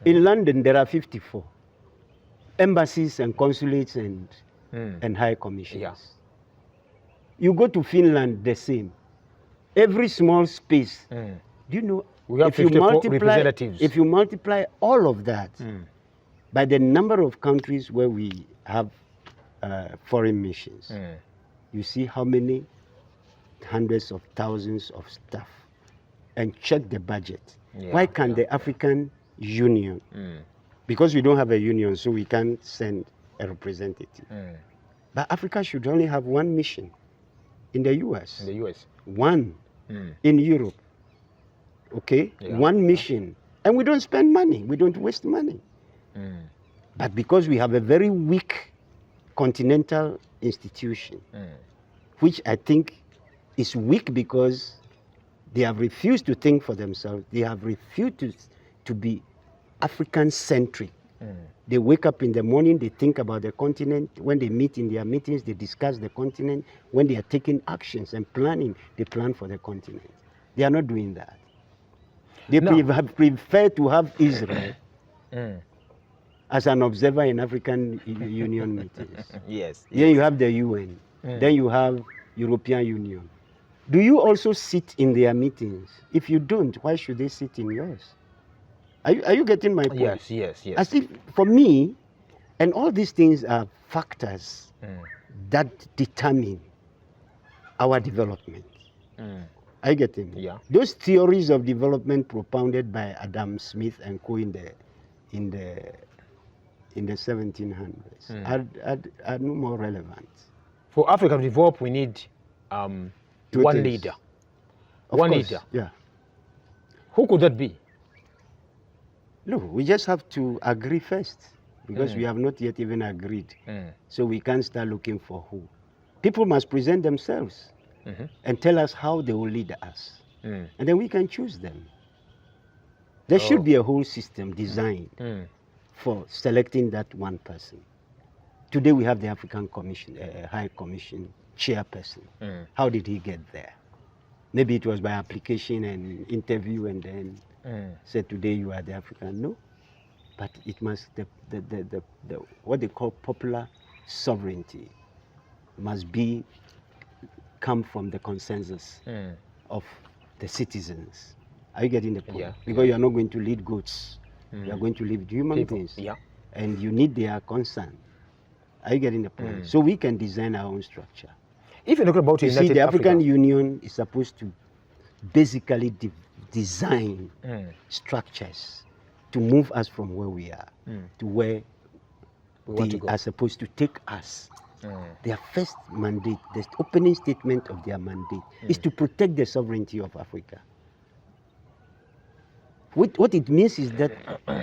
[SPEAKER 2] In London, there are 54. Embassies and consulates and high commissions.
[SPEAKER 1] Yeah.
[SPEAKER 2] You go to Finland, the same. Every small space. Do you know,
[SPEAKER 1] we have 54 representatives.
[SPEAKER 2] If you multiply all of that by the number of countries where we have foreign missions, you see how many hundreds of thousands of staff, and check the budget.
[SPEAKER 1] Yeah,
[SPEAKER 2] Why can't the African Union, because we don't have a union, so we can't send a representative. But Africa should only have one mission in the US.
[SPEAKER 1] In the US.
[SPEAKER 2] One in Europe. Okay?
[SPEAKER 1] Yeah.
[SPEAKER 2] One mission. And we don't spend money. We don't waste money. But because we have a very weak continental institution, which I think is weak because they have refused to think for themselves. They have refused to be African-centric. They wake up in the morning, they think about the continent. When they meet in their meetings, they discuss the continent. When they are taking actions and planning, they plan for the continent. They are not doing that. They prefer to have Israel as an observer in African Union meetings.
[SPEAKER 1] Yes.
[SPEAKER 2] Then you have the UN. Then you have European Union. Do you also sit in their meetings? If you don't, why should they sit in yours? Are you getting my point?
[SPEAKER 1] Yes, yes, yes.
[SPEAKER 2] As if, for me, and all these things are factors that determine our development. Are you getting me?
[SPEAKER 1] Yeah.
[SPEAKER 2] Those theories of development propounded by Adam Smith and co in the 1700s are no more relevant.
[SPEAKER 1] For Africa to develop, we need one leader. One leader.
[SPEAKER 2] Yeah.
[SPEAKER 1] Who could that be?
[SPEAKER 2] No, we just have to agree first, because we have not yet even agreed. So we can't start looking for who. People must present themselves and tell us how they will lead us. And then we can choose them. There should be a whole system designed for selecting that one person. Today we have the African Commission, High Commission chairperson. How did he get there? Maybe it was by application and interview and then said, today you are the African. No, but it must, the what they call popular sovereignty must come from the consensus of the citizens. Are you getting the point?
[SPEAKER 1] Yeah.
[SPEAKER 2] Because you are not going to lead goats. You are going to lead human beings.
[SPEAKER 1] Yeah.
[SPEAKER 2] And you need their consent. Are you getting the point? So we can design our own structure.
[SPEAKER 1] If you're talking about
[SPEAKER 2] You
[SPEAKER 1] United
[SPEAKER 2] see, the African
[SPEAKER 1] Africa,
[SPEAKER 2] Union is supposed to basically design structures to move us from where we are to where
[SPEAKER 1] we want
[SPEAKER 2] they
[SPEAKER 1] to go.
[SPEAKER 2] are supposed to take us Their first mandate, the opening statement of their mandate, is to protect the sovereignty of Africa. What it means is that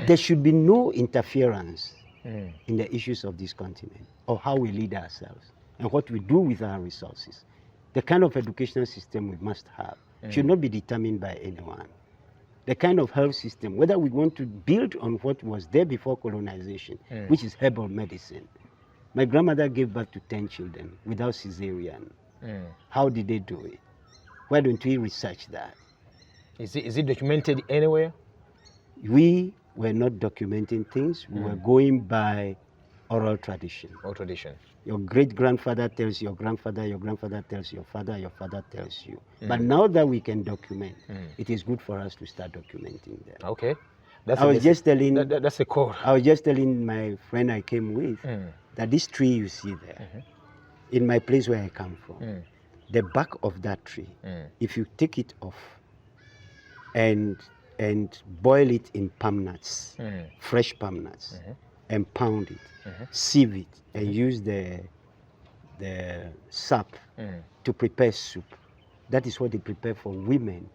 [SPEAKER 2] there should be no interference in the issues of this continent, or how we lead ourselves and what we do with our resources. The kind of educational system we must have should not be determined by anyone. The kind of health system, whether we want to build on what was there before colonization, which is herbal medicine. My grandmother gave birth to 10 children without cesarean. How did they do it? Why don't we research that?
[SPEAKER 1] Is it documented anywhere?
[SPEAKER 2] We were not documenting things. We were going by oral tradition.
[SPEAKER 1] Oral tradition.
[SPEAKER 2] Your great-grandfather tells your grandfather tells your father tells you. But now that we can document, it is good for us to start documenting them.
[SPEAKER 1] Okay.
[SPEAKER 2] That's a
[SPEAKER 1] core.
[SPEAKER 2] I was just telling my friend I came with that this tree you see there, in my place where I come from, the back of that tree, if you take it off and boil it in palm nuts, fresh palm nuts, and pound it, sieve it, and use the sap to prepare soup. That is what they prepare for women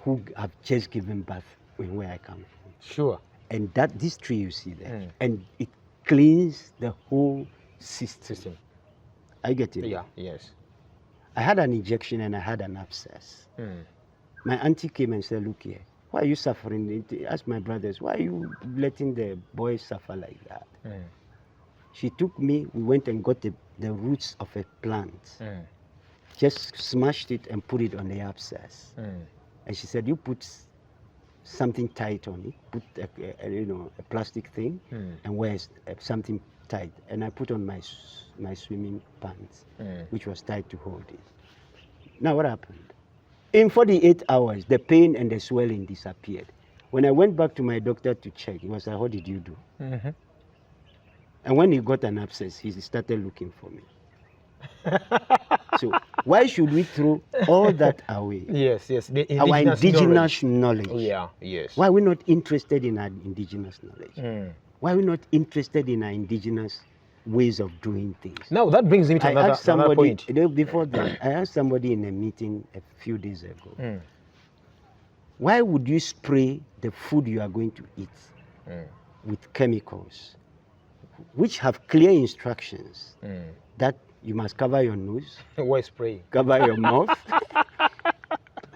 [SPEAKER 2] who have just given birth in where I come from.
[SPEAKER 1] Sure.
[SPEAKER 2] And this tree you see there, and it cleans the whole system. I get it?
[SPEAKER 1] Yeah, yes.
[SPEAKER 2] I had an injection and I had an abscess. My auntie came and said, look here, why are you suffering? Ask my brothers, why are you letting the boy suffer like that? She took me, we went and got the roots of a plant, just smashed it and put it on the abscess. And she said, you put something tight on it, put a plastic thing, and wear something tight. And I put on my swimming pants, which was tied to hold it. Now what happened? In 48 hours, the pain and the swelling disappeared. When I went back to my doctor to check, he was like, what did you do? And when he got an abscess, he started looking for me. So why should we throw all that away?
[SPEAKER 1] Yes, yes.
[SPEAKER 2] Our indigenous knowledge.
[SPEAKER 1] Oh, yeah, yes.
[SPEAKER 2] Why are we not interested in our indigenous knowledge? Why are we not interested in our indigenous ways of doing things?
[SPEAKER 1] Now that brings me to another point.
[SPEAKER 2] Before that, I asked somebody in a meeting a few days ago, why would you spray the food you are going to eat with chemicals, which have clear instructions that you must cover your nose,
[SPEAKER 1] why spray?
[SPEAKER 2] Cover your mouth,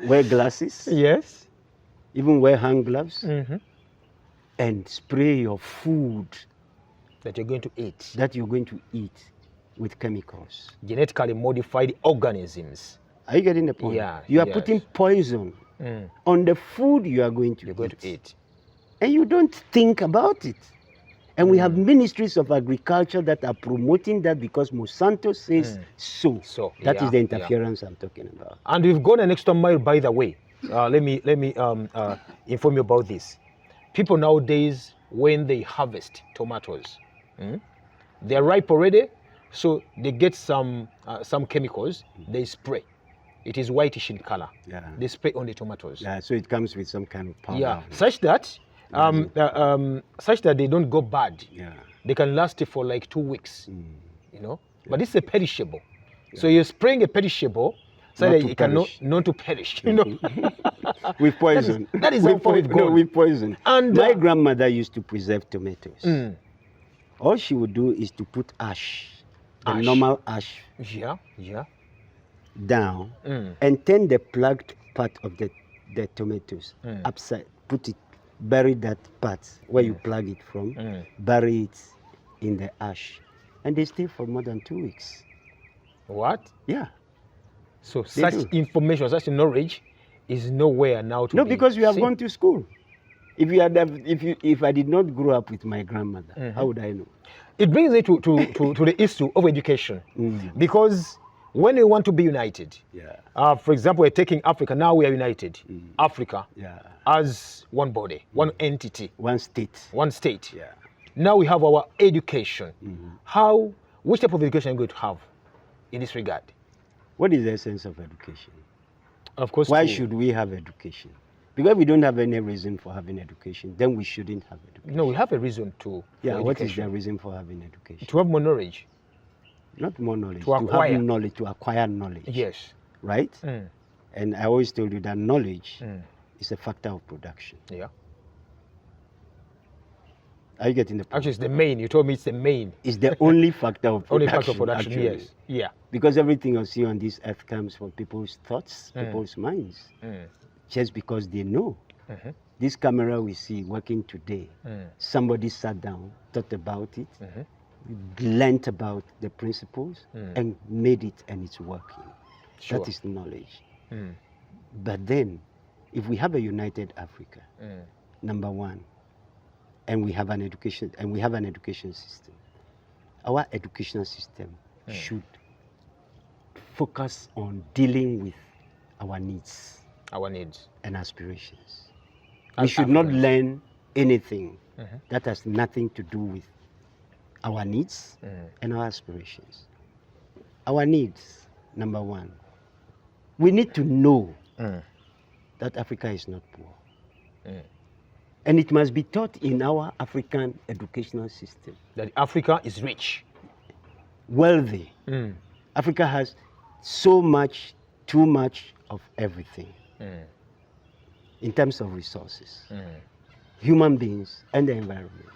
[SPEAKER 2] wear glasses,
[SPEAKER 1] yes,
[SPEAKER 2] even wear hand gloves, and spray your food
[SPEAKER 1] that you're going to eat
[SPEAKER 2] with chemicals,
[SPEAKER 1] genetically modified organisms.
[SPEAKER 2] Are you getting the point?
[SPEAKER 1] Yeah.
[SPEAKER 2] You are putting poison on the food you are going to eat, and you don't think about it. And we have ministries of agriculture that are promoting that because Monsanto says so. That is the interference I'm talking about.
[SPEAKER 1] And we've gone an extra mile, by the way. Let me inform you about this. People nowadays, when they harvest tomatoes, they're ripe already, so they get some chemicals, they spray. It is whitish in color.
[SPEAKER 2] Yeah.
[SPEAKER 1] They spray on the tomatoes.
[SPEAKER 2] Yeah, so it comes with some kind of powder.
[SPEAKER 1] Yeah, such that they don't go bad.
[SPEAKER 2] Yeah.
[SPEAKER 1] They can last for like 2 weeks, you know. Yeah. But it's a perishable. Yeah. So you're spraying a perishable so that it cannot not to perish, you know.
[SPEAKER 2] With poison.
[SPEAKER 1] That is how far we've gone.
[SPEAKER 2] No, with poison.
[SPEAKER 1] And
[SPEAKER 2] my grandmother used to preserve tomatoes. All she would do is to put ash, the normal ash, down, and turn the plugged part of the tomatoes upside, bury that part where you plug it from, bury it in the ash, and they stay for more than 2 weeks.
[SPEAKER 1] What?
[SPEAKER 2] Yeah.
[SPEAKER 1] So such information, such knowledge is nowhere now to
[SPEAKER 2] No, because we have gone to school. If I did not grow up with my grandmother, how would I know? It
[SPEAKER 1] brings me to the issue of education, because when we want to be united, for example, we're taking Africa, now we are united. Africa as one body, one entity.
[SPEAKER 2] One state.
[SPEAKER 1] One state.
[SPEAKER 2] Yeah.
[SPEAKER 1] Now we have our education. Which type of education are we going to have in this regard?
[SPEAKER 2] What is the essence of education?
[SPEAKER 1] Of course.
[SPEAKER 2] Why should we have education? Because we don't have any reason for having education, then we shouldn't have education.
[SPEAKER 1] No, we have a reason to.
[SPEAKER 2] Yeah, what is the reason for having education?
[SPEAKER 1] To have more knowledge.
[SPEAKER 2] Not more knowledge.
[SPEAKER 1] To acquire.
[SPEAKER 2] have knowledge, to acquire knowledge.
[SPEAKER 1] Yes.
[SPEAKER 2] Right? And I always told you that knowledge is a factor of production.
[SPEAKER 1] Yeah.
[SPEAKER 2] Are you getting the point?
[SPEAKER 1] Actually, it's the main. You told me it's the main.
[SPEAKER 2] It's the only factor of production.
[SPEAKER 1] Only factor of production,
[SPEAKER 2] actually.
[SPEAKER 1] yes. Yeah.
[SPEAKER 2] Because everything you see on this earth comes from people's thoughts, people's minds. Just because they know. This camera we see working today, somebody sat down, thought about it, learnt about the principles, and made it, and it's working.
[SPEAKER 1] Sure.
[SPEAKER 2] That is knowledge. But then, if we have a united Africa, number one, and we have an education system, our educational system should focus on dealing with our needs.
[SPEAKER 1] Our needs.
[SPEAKER 2] And aspirations.
[SPEAKER 1] As
[SPEAKER 2] we should not
[SPEAKER 1] Africans.
[SPEAKER 2] learn anything that has nothing to do with our needs and our aspirations. Our needs, number one, we need to know that Africa is not poor. And it must be taught in our African educational system.
[SPEAKER 1] That Africa is rich.
[SPEAKER 2] Wealthy. Africa has so much, too much of everything. In terms of resources, human beings, and the environment.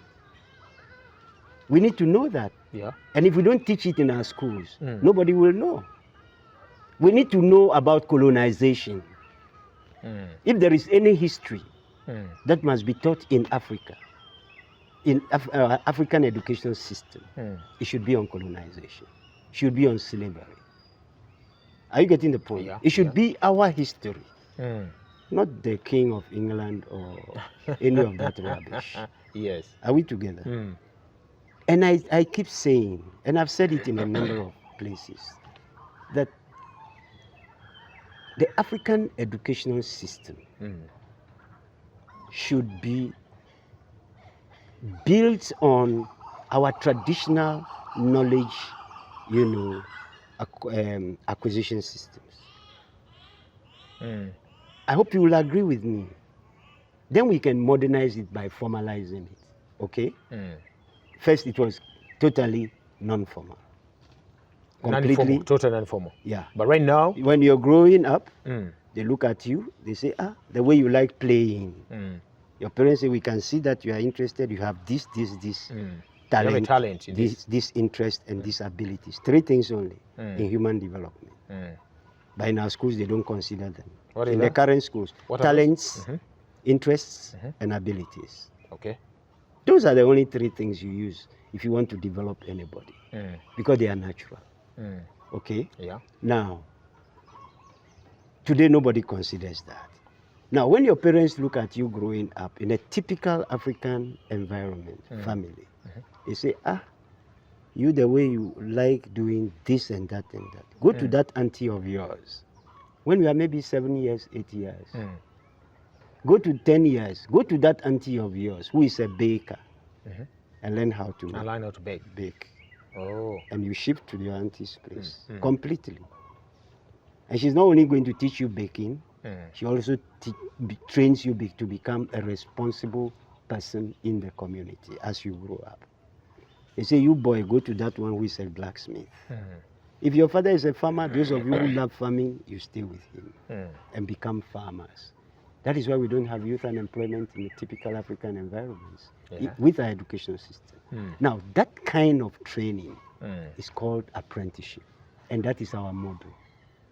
[SPEAKER 2] We need to know that.
[SPEAKER 1] Yeah.
[SPEAKER 2] And if we don't teach it in our schools, nobody will know. We need to know about colonization. If there is any history that must be taught in Africa, in African education system, it should be on colonization. It should be on slavery. Are you getting the point?
[SPEAKER 1] Yeah.
[SPEAKER 2] It should be our history. Not the King of England or any of that rubbish.
[SPEAKER 1] Yes.
[SPEAKER 2] Are we together? And I keep saying, and I've said it in a number of places, that the African educational system should be built on our traditional knowledge, acquisition systems. I hope you will agree with me. Then we can modernize it by formalizing it. Okay? First, it was totally non-formal. Completely.
[SPEAKER 1] Totally non-formal.
[SPEAKER 2] Yeah.
[SPEAKER 1] But right now,
[SPEAKER 2] When you're growing up, they look at you, they say, the way you like playing. Your parents say, we can see that you are interested, you have this
[SPEAKER 1] you have a talent in
[SPEAKER 2] this interest, and these abilities. 3 things only in human development. But in our schools, they don't consider them.
[SPEAKER 1] What is
[SPEAKER 2] in the
[SPEAKER 1] that?
[SPEAKER 2] current schools,
[SPEAKER 1] What are
[SPEAKER 2] talents, interests, and abilities.
[SPEAKER 1] Okay.
[SPEAKER 2] Those are the only 3 things you use if you want to develop anybody, because they are natural. Okay?
[SPEAKER 1] Yeah.
[SPEAKER 2] Now, today nobody considers that. Now, when your parents look at you growing up in a typical African environment, family, they say, you the way you like doing this and that and that. Go to that auntie of yours. When you are maybe 7 years, 8 years, go to 10 years, go to that auntie of yours who is a baker and learn how to
[SPEAKER 1] I learn how to bake.
[SPEAKER 2] bake.
[SPEAKER 1] Oh.
[SPEAKER 2] And you shift to your auntie's place completely. And she's not only going to teach you baking, she also trains you to become a responsible person in the community as you grow up. They say, you boy, go to that one who is a blacksmith. If your father is a farmer, those of you who love farming, you stay with him and become farmers. That is why we don't have youth unemployment in the typical African environments with our education system. Now, that kind of training is called apprenticeship, and that is our model.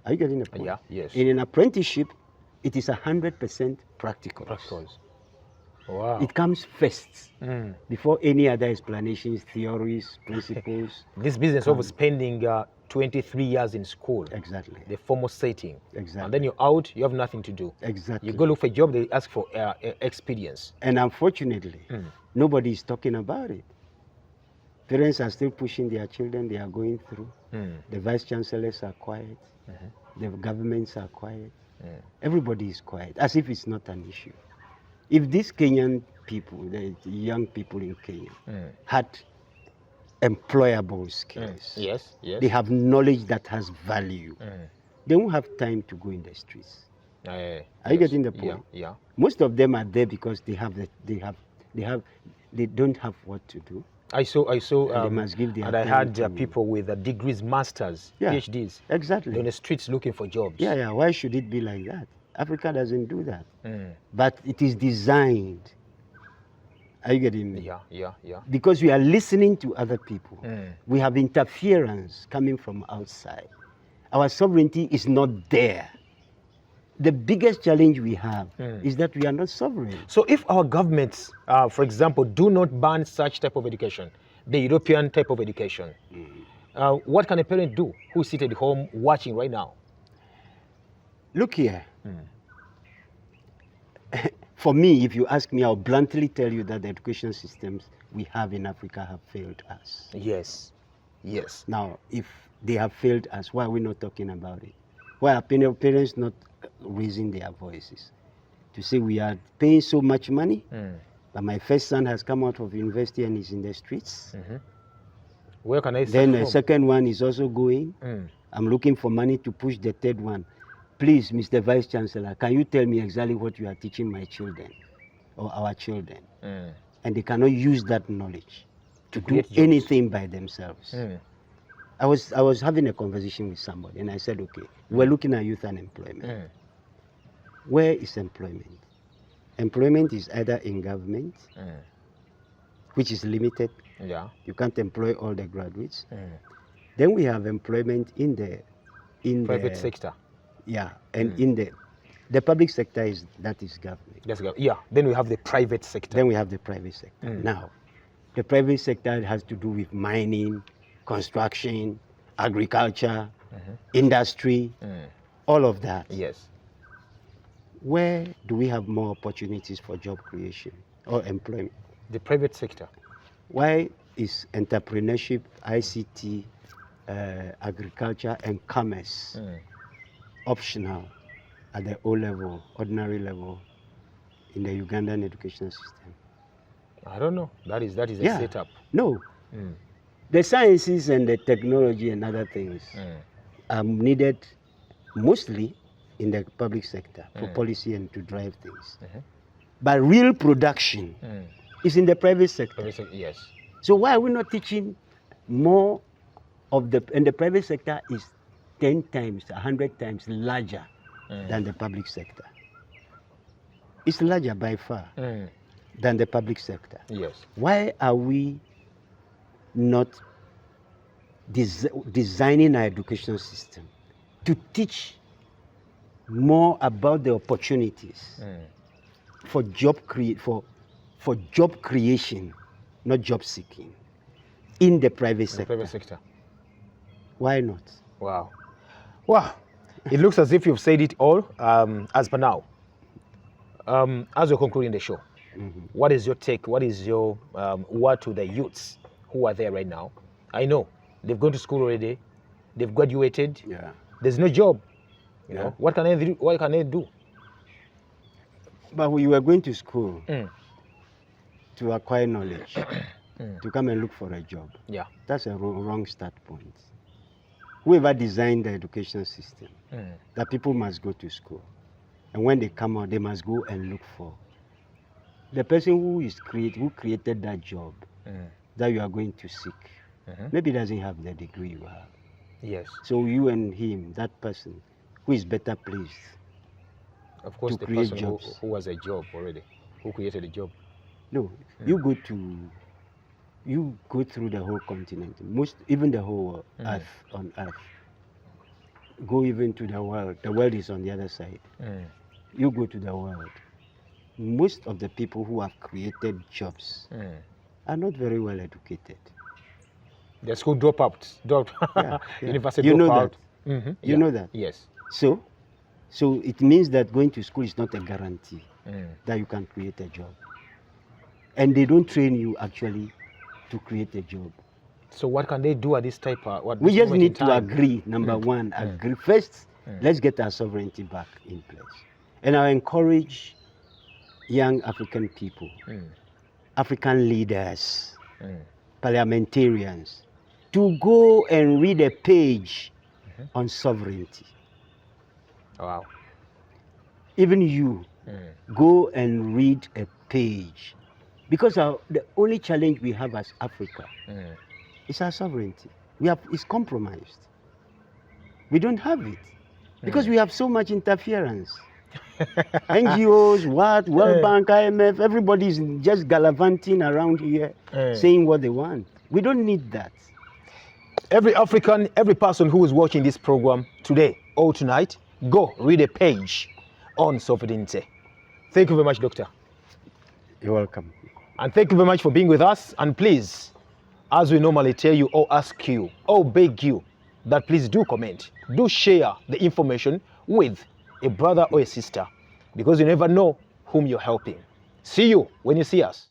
[SPEAKER 2] Are you getting the point?
[SPEAKER 1] Yeah, yes.
[SPEAKER 2] In an apprenticeship, it is 100% practical.
[SPEAKER 1] Practicals. Wow.
[SPEAKER 2] It comes first before any other explanations, theories, principles.
[SPEAKER 1] This business of spending 23 years in school.
[SPEAKER 2] Exactly.
[SPEAKER 1] The formal setting.
[SPEAKER 2] Exactly.
[SPEAKER 1] And then you're out, you have nothing to do.
[SPEAKER 2] Exactly.
[SPEAKER 1] You go look for a job, they ask for experience.
[SPEAKER 2] And unfortunately, nobody is talking about it. Parents are still pushing their children, they are going through. The vice chancellors are quiet. The governments are quiet. Everybody is quiet, as if it's not an issue. If these Kenyan people, the young people in Kenya, had employable skills,
[SPEAKER 1] Yes, yes.
[SPEAKER 2] they have knowledge that has value, they won't have time to go in the streets. Are you getting the point?
[SPEAKER 1] Yeah, yeah.
[SPEAKER 2] Most of them are there because they don't have what to do.
[SPEAKER 1] I saw,
[SPEAKER 2] And they must give their
[SPEAKER 1] and I
[SPEAKER 2] time
[SPEAKER 1] had
[SPEAKER 2] to-
[SPEAKER 1] people with degrees, masters,
[SPEAKER 2] Yeah,
[SPEAKER 1] PhDs.
[SPEAKER 2] exactly.
[SPEAKER 1] They're on the streets looking for jobs.
[SPEAKER 2] Yeah, yeah. Why should it be like that? Africa doesn't do that.
[SPEAKER 1] Mm.
[SPEAKER 2] But it is designed. Are you getting me?
[SPEAKER 1] Yeah.
[SPEAKER 2] Because we are listening to other people.
[SPEAKER 1] Mm.
[SPEAKER 2] We have interference coming from outside. Our sovereignty is not there. The biggest challenge we have is that we are not sovereign.
[SPEAKER 1] So if our governments, for example, do not ban such type of education, the European type of education, what can a parent do who's seated at home watching right now?
[SPEAKER 2] Look here. For me, if you ask me, I'll bluntly tell you that the education systems we have in Africa have failed us.
[SPEAKER 1] Yes.
[SPEAKER 2] Now, if they have failed us, why are we not talking about it? Why are parents not raising their voices to say we are paying so much money, but my first son has come out of university and is in the streets?
[SPEAKER 1] Where can I start
[SPEAKER 2] Then
[SPEAKER 1] from?
[SPEAKER 2] the second one is also going. I'm looking for money to push the third one. Please, Mr. Vice Chancellor, can you tell me exactly what you are teaching my children or our children? And they cannot use that knowledge to do
[SPEAKER 1] create jobs.
[SPEAKER 2] anything by themselves. I was having a conversation with somebody and I said, okay, we're looking at youth unemployment. Where is employment? Employment is either in government, which is limited.
[SPEAKER 1] Yeah.
[SPEAKER 2] You can't employ all the graduates. Then we have employment in the
[SPEAKER 1] Private sector.
[SPEAKER 2] Yeah, and in the public sector is government.
[SPEAKER 1] That's good. Yeah. Then we have the private sector.
[SPEAKER 2] Then we have the private sector. Now, the private sector has to do with mining, construction, agriculture, industry, all of that.
[SPEAKER 1] Yes.
[SPEAKER 2] Where do we have more opportunities for job creation or employment?
[SPEAKER 1] The private sector.
[SPEAKER 2] Why is entrepreneurship, ICT, agriculture, and commerce optional at the O level, ordinary level in the Ugandan education system?
[SPEAKER 1] I don't know. That is a setup.
[SPEAKER 2] No. The sciences and the technology and other things are needed mostly in the public sector for policy and to drive things. But real production is in the private sector.
[SPEAKER 1] Yes.
[SPEAKER 2] So why are we not teaching more of and the private sector is 10 times, 100 times larger than the public sector. It's larger by far than the public sector.
[SPEAKER 1] Yes.
[SPEAKER 2] Why are we not designing our education system to teach more about the opportunities for job creation, not job seeking, in the private sector?
[SPEAKER 1] Private sector.
[SPEAKER 2] Why not?
[SPEAKER 1] Wow. Wow. It looks as if you've said it all as per now. As we're concluding the show, what is your take? What is your word to the youths who are there right now? I know they've gone to school already, they've graduated.
[SPEAKER 2] Yeah.
[SPEAKER 1] There's no job. You
[SPEAKER 2] Yeah.
[SPEAKER 1] know, what can they do? What can they do?
[SPEAKER 2] But we were going to school to acquire knowledge, to come and look for a job.
[SPEAKER 1] Yeah.
[SPEAKER 2] That's a wrong start point. Whoever designed the education system, that people must go to school. And when they come out, they must go and look for. The person who created that job that you are going to seek, maybe doesn't have the degree you have.
[SPEAKER 1] Yes.
[SPEAKER 2] So you and him, that person, who is better placed?
[SPEAKER 1] Of course,
[SPEAKER 2] To
[SPEAKER 1] the
[SPEAKER 2] create
[SPEAKER 1] person
[SPEAKER 2] jobs.
[SPEAKER 1] who has a job already, who created a job.
[SPEAKER 2] No, you go through the whole continent, even the whole earth on earth. Go even to the world. The world is on the other side. You go to the world. Most of the people who have created jobs are not very well educated.
[SPEAKER 1] The school dropouts,
[SPEAKER 2] Yeah.
[SPEAKER 1] university
[SPEAKER 2] You know
[SPEAKER 1] dropout.
[SPEAKER 2] that. You know that.
[SPEAKER 1] Yes.
[SPEAKER 2] So it means that going to school is not a guarantee that you can create a job. And they don't train you actually to create a job.
[SPEAKER 1] So what can they do at this type of?
[SPEAKER 2] We just need to agree. Number one, agree first. Let's get our sovereignty back in place. And I encourage young African people, African leaders, parliamentarians, to go and read a page on sovereignty.
[SPEAKER 1] Wow.
[SPEAKER 2] Even you, go and read a page Because the only challenge we have as Africa is our sovereignty. It's compromised. We don't have it because we have so much interference. NGOs, World Bank, IMF, everybody's just gallivanting around here saying what they want. We don't need that.
[SPEAKER 1] Every African, every person who is watching this program today or tonight, go read a page on sovereignty. Thank you very much, Doctor.
[SPEAKER 2] You're welcome.
[SPEAKER 1] And thank you very much for being with us. And please, as we normally tell you or ask you or beg you, that please do comment, do share the information with a brother or a sister, because you never know whom you're helping. See you when you see us.